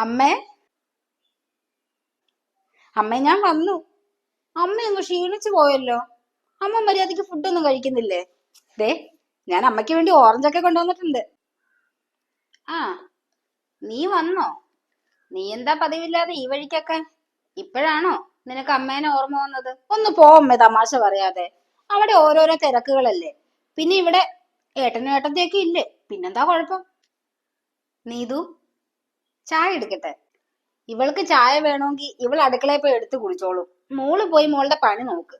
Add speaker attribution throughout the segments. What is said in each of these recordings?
Speaker 1: അമ്മേ, അമ്മേ ഞാൻ വന്നു. അമ്മ അങ്ങ് ക്ഷീണിച്ചു പോയല്ലോ. അമ്മ മര്യാദക്ക് ഫുഡൊന്നും കഴിക്കുന്നില്ലേ? ദേ, ഞാൻ അമ്മയ്ക്ക് വേണ്ടി ഓറഞ്ചൊക്കെ കൊണ്ടുവന്നിട്ടുണ്ട്. ആ, നീ വന്നോ? നീ എന്താ പതിവില്ലാതെ ഈ വഴിക്കൊക്കെ? ഇപ്പോഴാണോ നിനക്ക് അമ്മേനെ ഓർമ്മ വന്നത്? ഒന്ന് പോ അമ്മേ, തമാശ പറയാതെ. അവിടെ ഓരോരോ തിരക്കുകളല്ലേ. പിന്നെ ഇവിടെ ഏട്ടനും ഏട്ടത്തിയൊക്കെ ഇല്ലേ? പിന്നെന്താ കുഴപ്പം? നീതു, ചായ എടുക്കട്ടെ? ഇവൾക്ക് ചായ വേണമെങ്കിൽ ഇവൾ അടുക്കളയിൽ പോയി എടുത്തു കുടിച്ചോളൂ. മോള് പോയി മോളുടെ പണി നോക്ക്.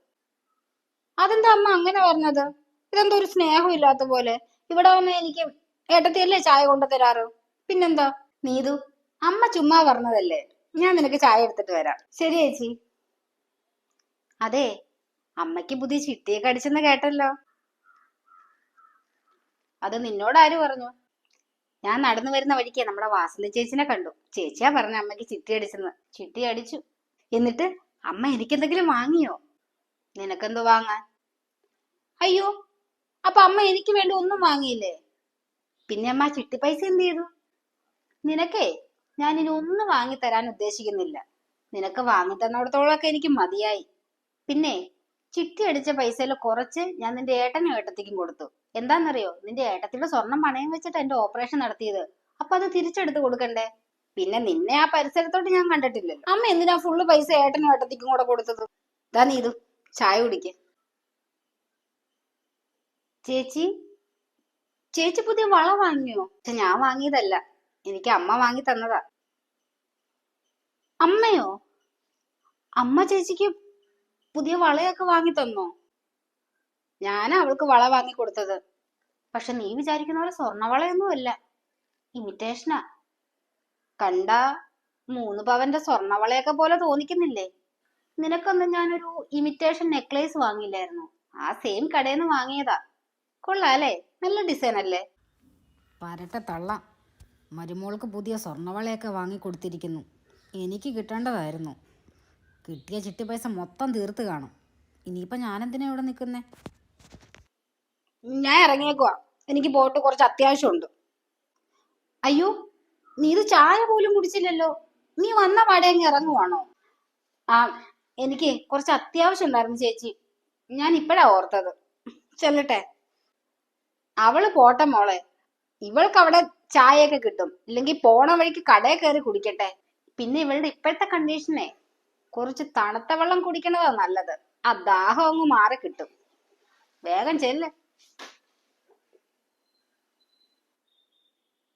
Speaker 1: അതെന്താ അമ്മ അങ്ങനെ പറഞ്ഞത്? ഇതെന്തോ ഒരു സ്നേഹം ഇല്ലാത്ത പോലെ. ഇവിടെ വന്ന് എനിക്ക് ഏട്ടത്തിയല്ലേ ചായ കൊണ്ടു തരാറ്. പിന്നെന്താ? നീതു, അമ്മ ചുമ്മാ പറഞ്ഞതല്ലേ. ഞാൻ നിനക്ക് ചായ എടുത്തിട്ട് വരാം. ശരി ചേച്ചി. അതെ, അമ്മയ്ക്ക് പുതിയ ചിട്ടിയൊക്കെ അടിച്ചെന്ന് കേട്ടല്ലോ. അത് നിന്നോട് ആര് പറഞ്ഞു? ഞാൻ നടന്നു വരുന്ന വഴിക്ക് നമ്മുടെ വാസന്തി ചേച്ചിനെ കണ്ടു. ചേച്ചിയാ പറഞ്ഞ അമ്മയ്ക്ക് ചിട്ടി അടിച്ചെന്ന്. ചിട്ടി അടിച്ചു. എന്നിട്ട് അമ്മ എനിക്കെന്തെങ്കിലും വാങ്ങിയോ? നിനക്കെന്തോ വാങ്ങാൻ? അയ്യോ, അപ്പൊ അമ്മ എനിക്ക് വേണ്ടി ഒന്നും വാങ്ങിയില്ലേ? പിന്നെ അമ്മ ചിട്ടി പൈസ എന്ത് ചെയ്തു? നിനക്കേ ഞാൻ ഇനി ഒന്നും വാങ്ങി തരാൻ ഉദ്ദേശിക്കുന്നില്ല. നിനക്ക് വാങ്ങി തന്നിടത്തോളൊക്കെ എനിക്ക് മതിയായി. പിന്നെ ചിട്ടി അടിച്ച പൈസയിൽ കുറച്ച് ഞാൻ നിന്റെ ഏട്ടനും ഏട്ടത്തിക്കും കൊടുത്തു. എന്താന്നറിയോ? നിന്റെ ഏട്ടത്തിയുടെ സ്വർണം പണയം വെച്ചിട്ട് എന്റെ ഓപ്പറേഷൻ നടത്തിയത്. അപ്പൊ അത് തിരിച്ചെടുത്ത് കൊടുക്കണ്ടേ? പിന്നെ നിന്നെ ആ പരിസരത്തോട്ട് ഞാൻ കണ്ടിട്ടില്ലല്ലോ. അമ്മ എന്തിനാ ഫുള്ള് പൈസ ഏട്ടനും ഏട്ടത്തിക്കും കൂടെ കൊടുത്തത്? ഇതാ നീതു, ചായ കുടിക്ക്. ചേച്ചി, ചേച്ചി പുതിയ വള വാങ്ങിയോ? പക്ഷെ ഞാൻ വാങ്ങിയതല്ല, എനിക്ക് അമ്മ വാങ്ങി തന്നതാ. അമ്മയോ? അമ്മ ചേച്ചിക്ക് പുതിയ വളയൊക്കെ വാങ്ങി തന്നോ? ഞാനാ അവൾക്ക് വള വാങ്ങി കൊടുത്തത്. പക്ഷെ നീ വിചാരിക്കുന്ന പോലെ സ്വർണവളയൊന്നും അല്ല, ഇമിറ്റേഷനാ. കണ്ടാ 3 പവന്റെ സ്വർണവളയൊക്കെ പോലെ തോന്നിക്കുന്നില്ലേ? നിനക്കൊന്നും ഞാനൊരു ഇമിറ്റേഷൻ നെക്ലേസ് വാങ്ങിയില്ലായിരുന്നു? ആ സെയിം കടയിൽ നിന്ന് വാങ്ങിയതാ. കൊള്ളാല്ലേ? നല്ല ഡിസൈൻ അല്ലേ?
Speaker 2: പരട്ട തള്ള, മരുമോൾക്ക് പുതിയ സ്വർണ്ണവളയൊക്കെ വാങ്ങിക്കൊടുത്തിരിക്കുന്നു. എനിക്ക് കിട്ടേണ്ടതായിരുന്നു. കിട്ടിയ ചിട്ടി പൈസ മൊത്തം തീർത്ത് കാണും. ഇനിയിപ്പോൾ ഞാനെന്തിനാ ഇവിടെ നിൽക്കുന്നേ?
Speaker 1: ഞാൻ ഇറങ്ങിയേക്കുവാ. എനിക്ക് പോയിട്ട് കുറച്ച് അത്യാവശ്യമുണ്ട്. അയ്യോ, നീ ഇത് ചായ പോലും കുടിച്ചില്ലല്ലോ. നീ വന്ന പാടെ അങ്ങ് ഇറങ്ങുവാണോ? ആ, എനിക്ക് കുറച്ച് അത്യാവശ്യം ഉണ്ടായിരുന്നു ചേച്ചി. ഞാൻ ഇപ്പഴാ ഓർത്തത്. ചെല്ലട്ടെ? അവള് പോട്ടെ മോളെ. ഇവൾക്ക് അവിടെ ചായയൊക്കെ കിട്ടും. ഇല്ലെങ്കിൽ പോണ വഴിക്ക് കടയിൽ കയറി കുടിക്കട്ടെ. പിന്നെ ഇവളുടെ ഇപ്പോഴത്തെ കണ്ടീഷനെ കുറച്ച് തണുത്ത വെള്ളം കുടിക്കണതാ നല്ലത്. ആ ദാഹം അങ്ങ് മാറി കിട്ടും. വേഗം ചെല്ല്.